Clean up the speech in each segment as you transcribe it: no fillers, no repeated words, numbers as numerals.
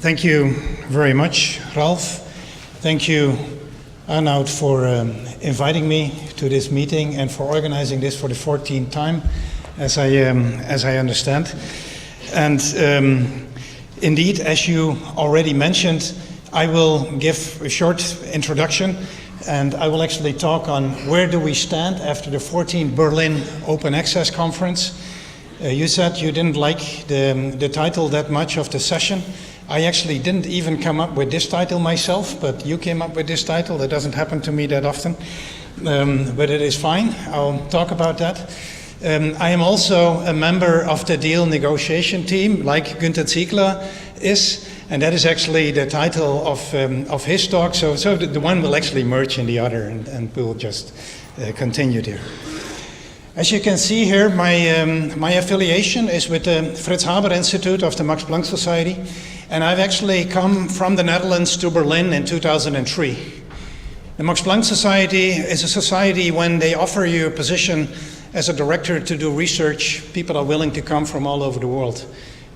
Thank you very much, Ralph. Thank you, Arnoud, for inviting me to this meeting and for organizing this for the 14th time, as I understand. And indeed, as you already mentioned, I will give a short introduction, and I will actually talk on where do we stand after the 14th Berlin Open Access Conference. You said you didn't like the title that much of the session. I actually didn't even come up with this title myself, but you came up with this title. That doesn't happen to me that often, but it is fine. I'll talk about that. I am also a member of the deal negotiation team, like Günther Ziegler is, and that is actually the title of his talk. So the one will actually merge in the other, and we will just continue there. As you can see here, my affiliation is with the Fritz Haber Institute of the Max Planck Society, and I've actually come from the Netherlands to Berlin in 2003. The Max Planck Society is a society when they offer you a position as a director to do research, people are willing to come from all over the world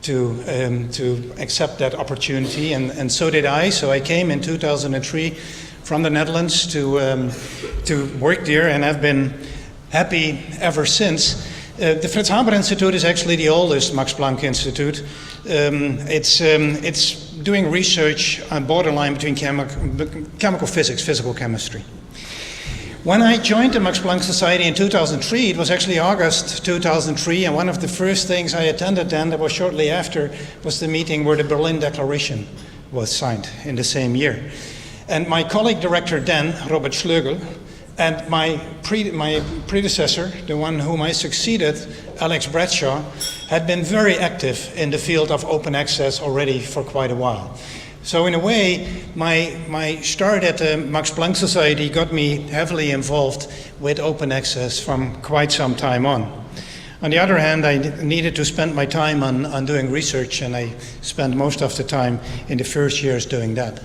to accept that opportunity, and so did I. So I came in 2003 from the Netherlands to work there, and I've been happy ever since. The Fritz Haber Institute is actually the oldest Max Planck Institute. It's doing research on borderline between chemical physics, physical chemistry. When I joined the Max Planck Society in 2003, it was actually August 2003, and one of the first things I attended then, that was shortly after, was the meeting where the Berlin Declaration was signed in the same year. And my colleague director then, Robert Schlegel, and my predecessor, the one whom I succeeded, Alex Bradshaw, had been very active in the field of open access already for quite a while. So in a way, my start at the Max Planck Society got me heavily involved with open access from quite some time on. On the other hand, I needed to spend my time on doing research, and I spent most of the time in the first years doing that.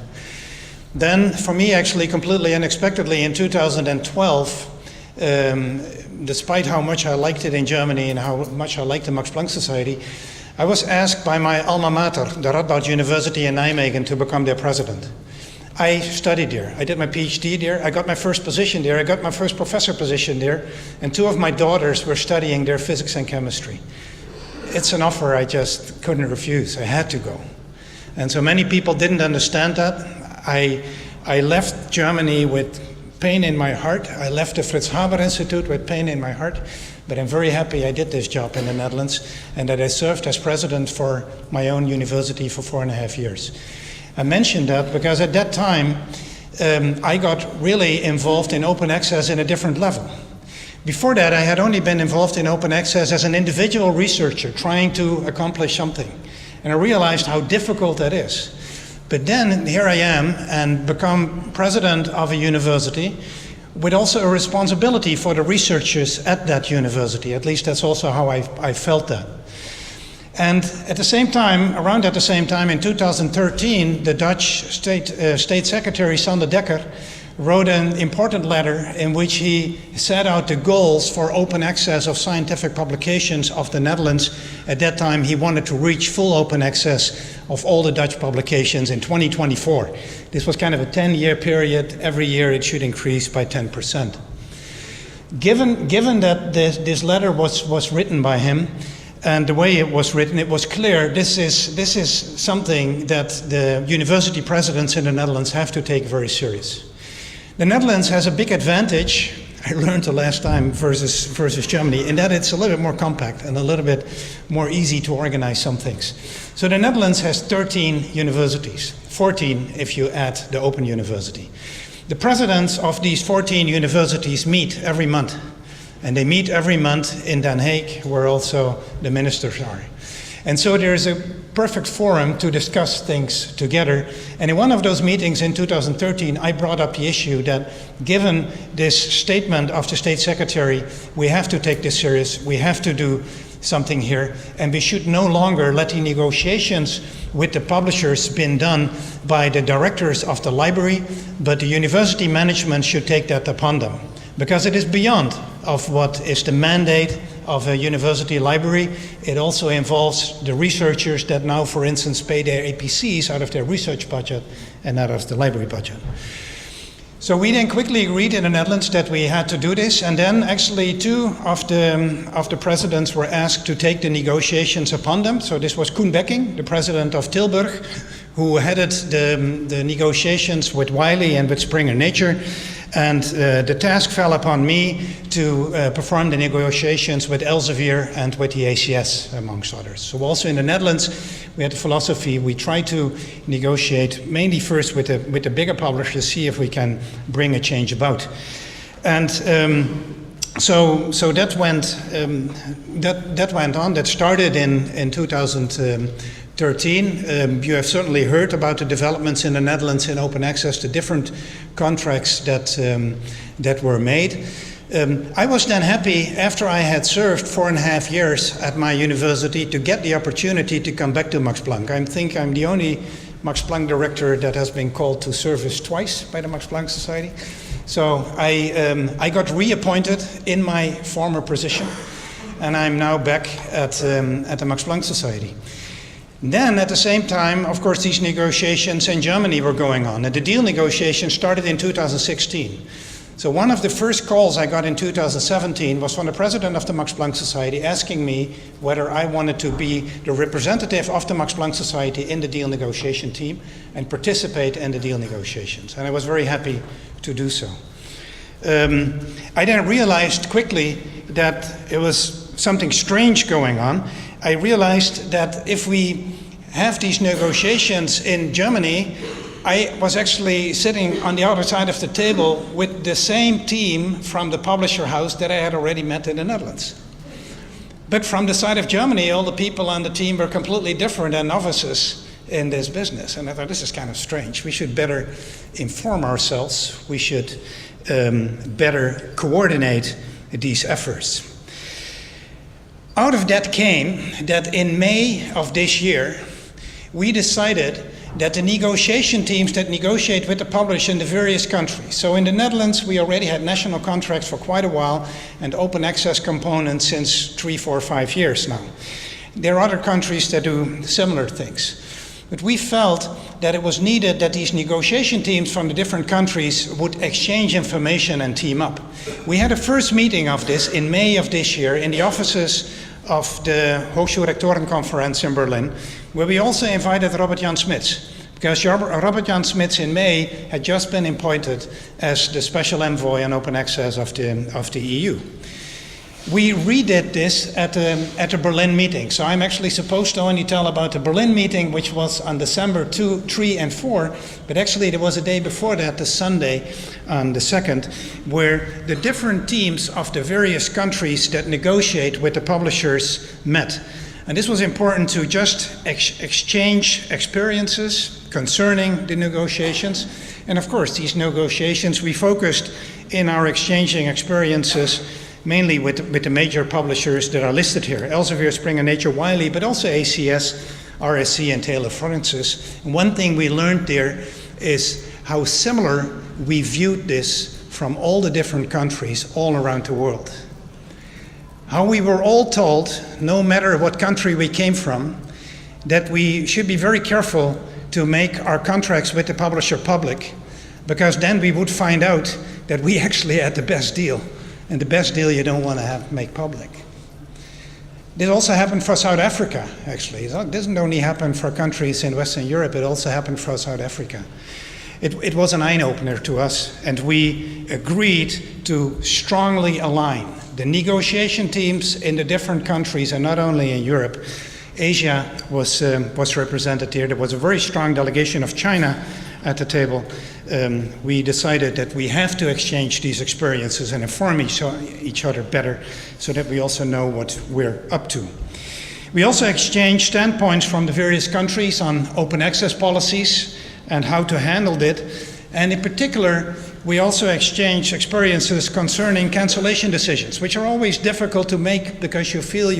Then, for me, actually completely unexpectedly, in 2012, despite how much I liked it in Germany and how much I liked the Max Planck Society, I was asked by my alma mater, the Radboud University in Nijmegen, to become their president. I studied there. I did my PhD there. I got my first position there. I got my first professor position there. And two of my daughters were studying their physics and chemistry. It's an offer I just couldn't refuse. I had to go. And so many people didn't understand that. I left Germany with pain in my heart. I left the Fritz Haber Institute with pain in my heart. But I'm very happy I did this job in the Netherlands, and that I served as president for my own university for 4.5 years. I mentioned that because at that time, I got really involved in open access in a different level. Before that, I had only been involved in open access as an individual researcher trying to accomplish something. And I realized how difficult that is. But then here I am and become president of a university with also a responsibility for the researchers at that university. At least that's also how I felt that. And at the same time, around at the same time, in 2013, the Dutch State Secretary Sander Dekker wrote an important letter in which he set out the goals for open access of scientific publications of the Netherlands. At that time, he wanted to reach full open access of all the Dutch publications in 2024. This was kind of a 10-year period. Every year it should increase by 10%. Given that this letter was written by him, and the way it was written, it was clear this is something that the university presidents in the Netherlands have to take very serious. The Netherlands has a big advantage, I learned the last time, versus Germany, in that it's a little bit more compact and a little bit more easy to organize some things. So the Netherlands has 13 universities, 14 if you add the Open University. The presidents of these 14 universities meet every month, and they meet every month in Den Haag, where also the ministers are. And so there's a perfect forum to discuss things together. And in one of those meetings in 2013, I brought up the issue that given this statement of the State Secretary, we have to take this serious, we have to do something here, and we should no longer let the negotiations with the publishers been done by the directors of the library, but the university management should take that upon them. because it is beyond of what is the mandate of a university library. It also involves the researchers that now, for instance, pay their APCs out of their research budget and out of the library budget. So we then quickly agreed in the Netherlands that we had to do this, and then actually two of the presidents were asked to take the negotiations upon them. So this was Koen Becking, the president of Tilburg, who headed the negotiations with Wiley and with Springer Nature, and the task fell upon me to perform the negotiations with Elsevier and with the ACS, amongst others. So also in the Netherlands, we had the philosophy, we try to negotiate mainly first with the bigger publishers, see if we can bring a change about. And so that went on. That started in 2013. You have certainly heard about the developments in the Netherlands in open access, the different contracts that were made. I was then happy, after I had served 4.5 years at my university, to get the opportunity to come back to Max Planck. I think I'm the only Max Planck director that has been called to service twice by the Max Planck Society. So I got reappointed in my former position, and I'm now back at the Max Planck Society. Then, at the same time, of course, these negotiations in Germany were going on, and the deal negotiations started in 2016. So one of the first calls I got in 2017 was from the president of the Max Planck Society asking me whether I wanted to be the representative of the Max Planck Society in the deal negotiation team and participate in the deal negotiations. And I was very happy to do so. I then realized quickly that it was something strange going on. I realized that if we have these negotiations in Germany, I was actually sitting on the other side of the table with the same team from the publisher house that I had already met in the Netherlands. But from the side of Germany, all the people on the team were completely different and novices in this business. And I thought, this is kind of strange. We should better inform ourselves. We should better coordinate these efforts. Out of that came that in May of this year, we decided that the negotiation teams that negotiate with the publisher in the various countries. So in the Netherlands, we already had national contracts for quite a while and open access components since 3, 4, 5 years now. There are other countries that do similar things. But we felt that it was needed that these negotiation teams from the different countries would exchange information and team up. We had a first meeting of this in May of this year in the offices of the Hochschulrektorenkonferenz in Berlin, where we also invited Robert Jan Smits, because Robert Jan Smits in May had just been appointed as the special envoy on open access of the EU. We redid this at a Berlin meeting. So I'm actually supposed to only tell about the Berlin meeting, which was on December 2, 3, and 4. But actually there was a day before that, the Sunday on the 2nd, where the different teams of the various countries that negotiate with the publishers met. And this was important to just exchange experiences concerning the negotiations. And of course, these negotiations, we focused in our exchanging experiences mainly with the major publishers that are listed here, Elsevier, Springer Nature, Wiley, but also ACS, RSC, and Taylor Francis. And one thing we learned there is how similar we viewed this from all the different countries all around the world. How we were all told, no matter what country we came from, that we should be very careful to make our contracts with the publisher public, because then we would find out that we actually had the best deal. And the best deal you don't want to make public. This also happened for South Africa, actually. It doesn't only happen for countries in Western Europe, it also happened for South Africa. It was an eye-opener to us, and we agreed to strongly align the negotiation teams in the different countries, and not only in Europe. Asia was represented here. There was a very strong delegation of China at the table. We decided that we have to exchange these experiences and inform each other better so that we also know what we're up to. We also exchanged standpoints from the various countries on open access policies and how to handle it. And in particular, we also exchanged experiences concerning cancellation decisions, which are always difficult to make because you feel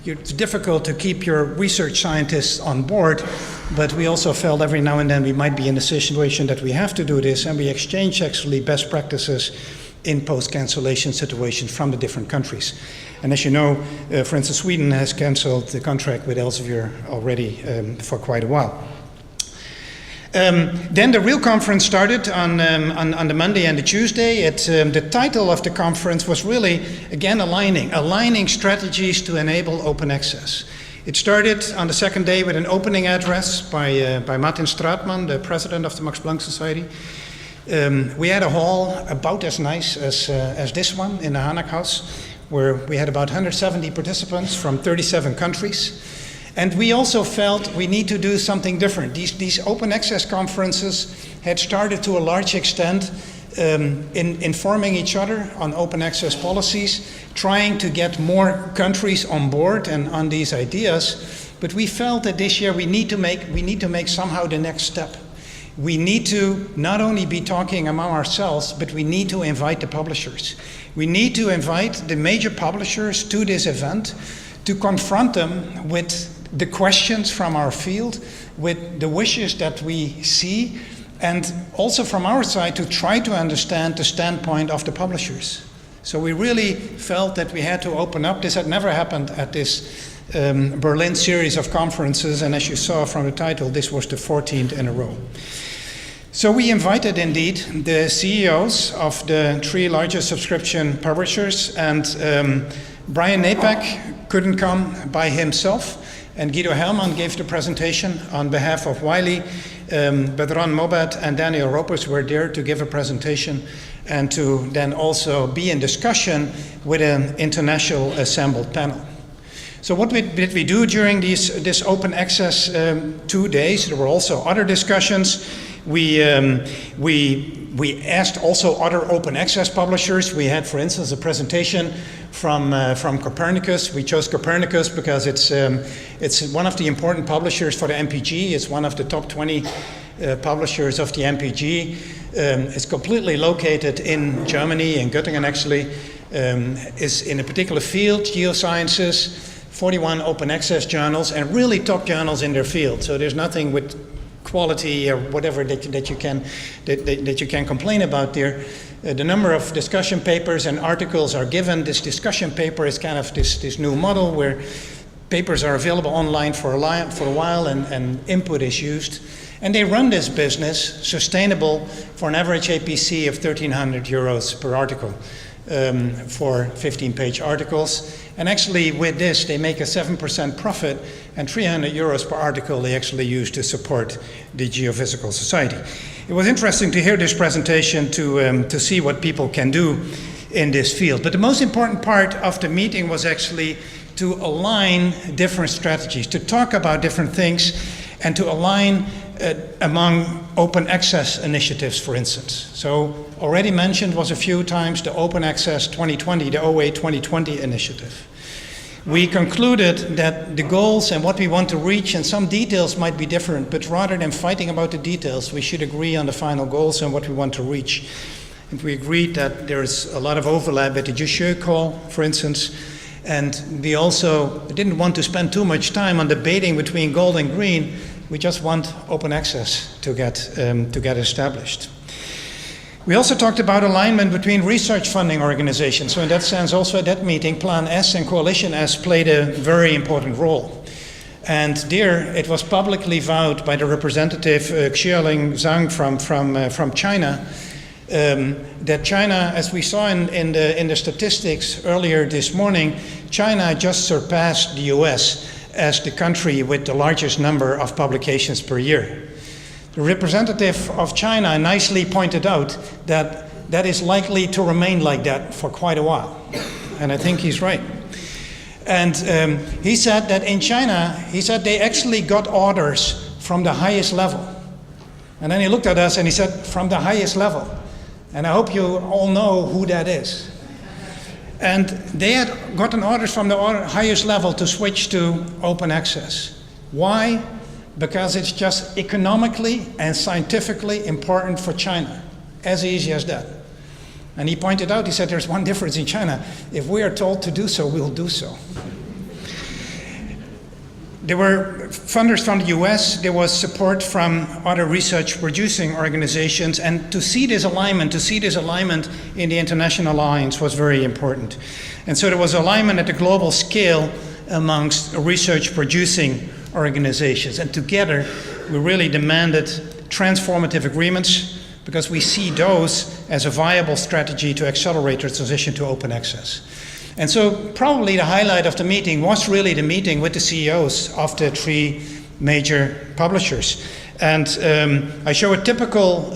it's difficult to keep your research scientists on board, but we also felt every now and then we might be in a situation that we have to do this, and we exchange actually best practices in post-cancellation situations from the different countries. And as you know, for instance, Sweden has cancelled the contract with Elsevier already for quite a while. Then the real conference started on the Monday and the Tuesday. The title of the conference was really, again, aligning strategies to enable open access. It started on the second day with an opening address by Martin Straatman, the president of the Max Planck Society. We had a hall about as nice as this one in the Hanak House, where we had about 170 participants from 37 countries. And we also felt we need to do something different. These open access conferences had started to a large extent in informing each other on open access policies, trying to get more countries on board and on these ideas. But we felt that this year we need to make somehow the next step. We need to not only be talking among ourselves, but we need to invite the publishers. We need to invite the major publishers to this event to confront them with the questions from our field, with the wishes that we see, and also from our side to try to understand the standpoint of the publishers. So we really felt that we had to open up. This had never happened at this Berlin series of conferences, and as you saw from the title, this was the 14th in a row. So we invited indeed the CEOs of the 3 largest subscription publishers, and Brian Napak couldn't come by himself, and Guido Hermann gave the presentation on behalf of Wiley. Bedran Mobat and Daniel Ropers were there to give a presentation and to then also be in discussion with an international assembled panel. So what did we do during this open access 2 days? There were also other discussions. We asked also other open access publishers. We had, for instance, a presentation from Copernicus. We chose Copernicus because it's one of the important publishers for the MPG. It's one of the top 20 publishers of the MPG. It's completely located in Germany, in Göttingen actually. Is in a particular field, geosciences, 41 open access journals, and really top journals in their field. So there's nothing with quality or whatever that you can complain about there. The number of discussion papers and articles are given. This discussion paper is kind of this new model where papers are available online for a while and input is used. And they run this business sustainable for an average APC of 1,300 euros per article for 15-page articles. And actually with this, they make a 7% profit, and 300 euros per article they actually use to support the Geophysical Society. It was interesting to hear this presentation to see what people can do in this field. But the most important part of the meeting was actually to align different strategies, to talk about different things, and to align among open access initiatives, for instance. So already mentioned was a few times the Open Access 2020, the OA 2020 initiative. We concluded that the goals and what we want to reach and some details might be different, but rather than fighting about the details, we should agree on the final goals and what we want to reach. And we agreed that there's a lot of overlap at the Jussieu call, for instance, and we also didn't want to spend too much time on debating between gold and green. We just want open access to get established. We also talked about alignment between research funding organizations. So in that sense, also at that meeting, Plan S and Coalition S played a very important role. And there, it was publicly vowed by the representative Xiaoling Zhang from China that China, as we saw in the statistics earlier this morning, China just surpassed the US as the country with the largest number of publications per year. The representative of China nicely pointed out that that is likely to remain like that for quite a while. And I think he's right. And he said that in China, they actually got orders from the highest level. And then he looked at us and he said, from the highest level. And I hope you all know who that is. And they had gotten orders from the highest level to switch to open access. Why? Because it's just economically and scientifically important for China. As easy as that. And he pointed out, he said, there's one difference in China. If we are told to do so, we'll do so. There were funders from the US, there was support from other research producing organizations, and to see this alignment in the international alliance was very important. And so there was alignment at the global scale amongst research producing organizations. And together we really demanded transformative agreements because we see those as a viable strategy to accelerate the transition to open access. And so probably the highlight of the meeting was really the meeting with the CEOs of the 3 major publishers. And I show a typical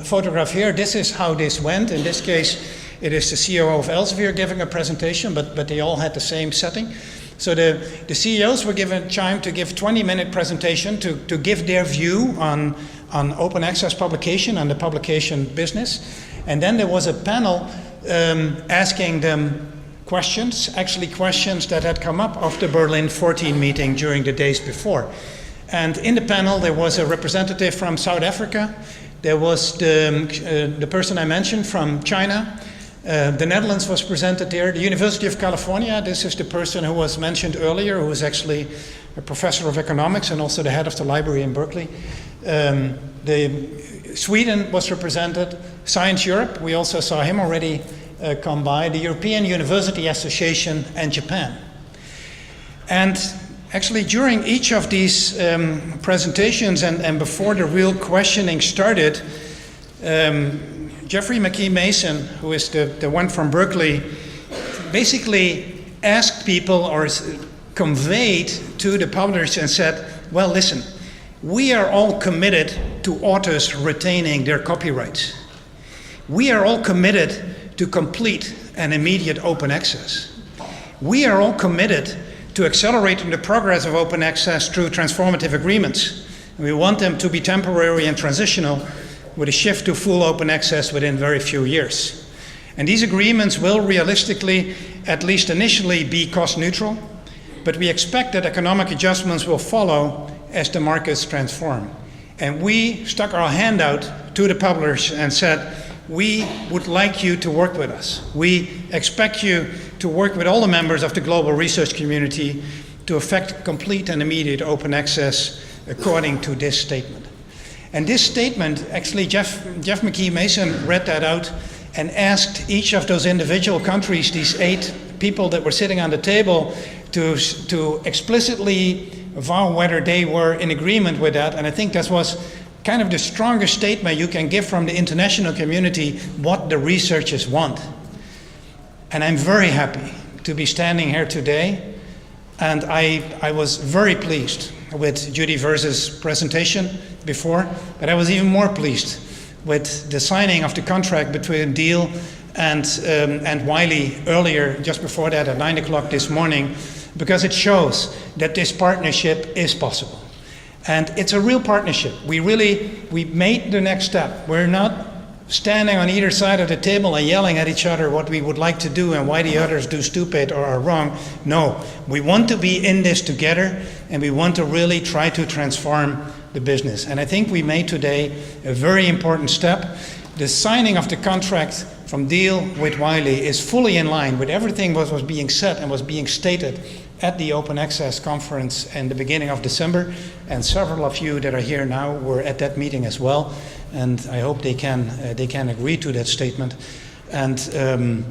photograph here. This is how this went. In this case, it is the CEO of Elsevier giving a presentation, but they all had the same setting. So the CEOs were given time to give 20-minute presentation to give their view on open access publication and the publication business. And then there was a panel asking them questions, actually questions that had come up of the Berlin 14 meeting during the days before. And in the panel there was a representative from South Africa, there was the person I mentioned from China, the Netherlands was presented there, the University of California, this is the person who was mentioned earlier, who was actually a professor of economics and also the head of the library in Berkeley. Sweden was represented, Science Europe, we also saw him already come by, the European University Association, and Japan. And actually during each of these presentations and before the real questioning started, Jeffrey McKee Mason, who is the one from Berkeley, basically asked people or conveyed to the publishers and said, well, listen, we are all committed to authors retaining their copyrights. We are all committed to complete and immediate open access. We are all committed to accelerating the progress of open access through transformative agreements. And we want them to be temporary and transitional with a shift to full open access within very few years. And these agreements will realistically, at least initially, be cost neutral, but we expect that economic adjustments will follow as the markets transform. And we stuck our hand out to the publishers and said, we would like you to work with us. We expect you to work with all the members of the global research community to effect complete and immediate open access according to this statement. And this statement, actually Jeff McKee Mason read that out and asked each of those individual countries, these 8 people that were sitting on the table, to explicitly vow whether they were in agreement with that. And I think that was kind of the strongest statement you can give from the international community what the researchers want. And I'm very happy to be standing here today. And I was very pleased with Judy Verse's presentation before, but I was even more pleased with the signing of the contract between Deal and Wiley earlier, just before that at 9 o'clock this morning, because it shows that this partnership is possible. And it's a real partnership. We made the next step. We're not standing on either side of the table and yelling at each other what we would like to do and why the others do stupid or are wrong. No, we want to be in this together and we want to really try to transform the business. And I think we made today a very important step. The signing of the contract from Deal with Wiley is fully in line with everything what was being said and was being stated at the Open Access Conference in the beginning of December, and several of you that are here now were at that meeting as well, and I hope they can agree to that statement. And so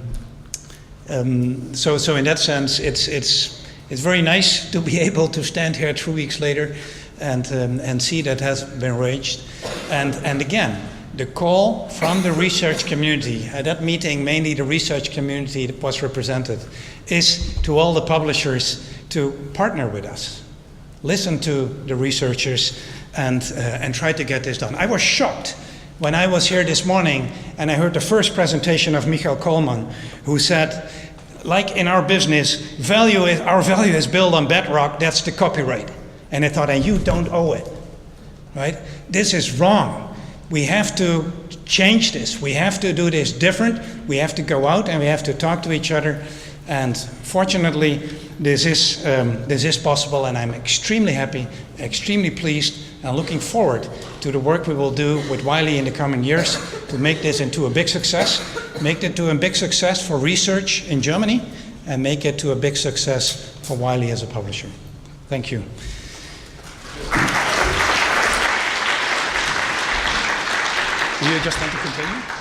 in that sense, it's very nice to be able to stand here 2 weeks later and see that has been reached. And again, the call from the research community, at that meeting mainly the research community that was represented, is to all the publishers to partner with us, listen to the researchers and try to get this done. I was shocked when I was here this morning and I heard the first presentation of Michael Coleman, who said, like in our business, our value is built on bedrock, that's the copyright. And I thought, and you don't owe it, right? This is wrong. We have to change this. We have to do this different. We have to go out and we have to talk to each other. And fortunately, this is possible, and I'm extremely happy, extremely pleased, and looking forward to the work we will do with Wiley in the coming years to make this into a big success, make it to a big success for research in Germany, and make it to a big success for Wiley as a publisher. Thank you. you just want to continue?